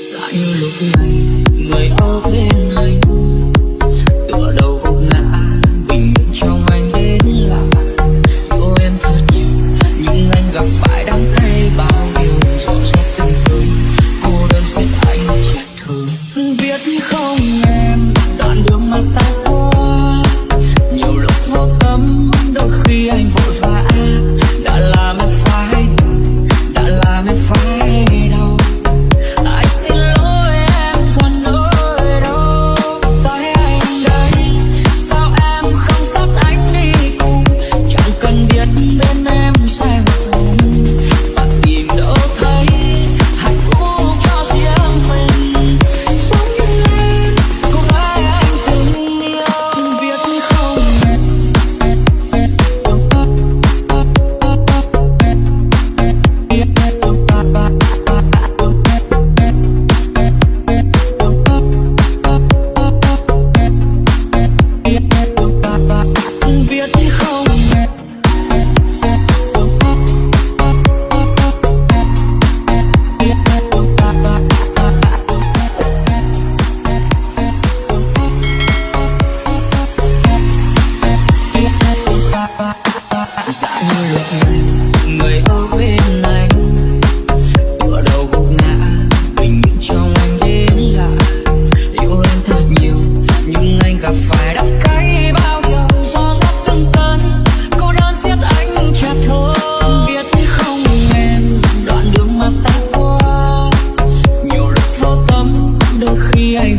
Dạ như lúc này người ở bên anh tựa đầu gục ngã, bình yên trong anh đến lạ. Yêu em thật nhiều nhưng anh gặp phải đắng cay bao nhiêu, gió rét từng cơn cô đơn xếp anh chết thương. Biết không em, đoạn đường mà ta qua nhiều lúc vô tâm, đôi khi anh vội vã đã làm em phải buồn, đã làm em phải đau. Anh xin lỗi em cho nỗi đau. Tay anh đây, sao em không dắt anh đi cùng? Chẳng cần biết bên em sẽ ngập ngừng và tìm đâu thấy hạnh phúc cho riêng mình. Giống như em, cô gái anh từng yêu. Biết không em, biết không em. Dạ như lúc này người ở bên anh tựa đầu gục ngã, bình yên trong anh đến lạ. Yêu em thật nhiều nhưng anh gặp phải đắng cay bao nhiêu, gió rét từng cơn cô đơn siết anh chặt thôi. Biết không em, đoạn đường mà ta qua nhiều lúc vô tâm, đôi khi anh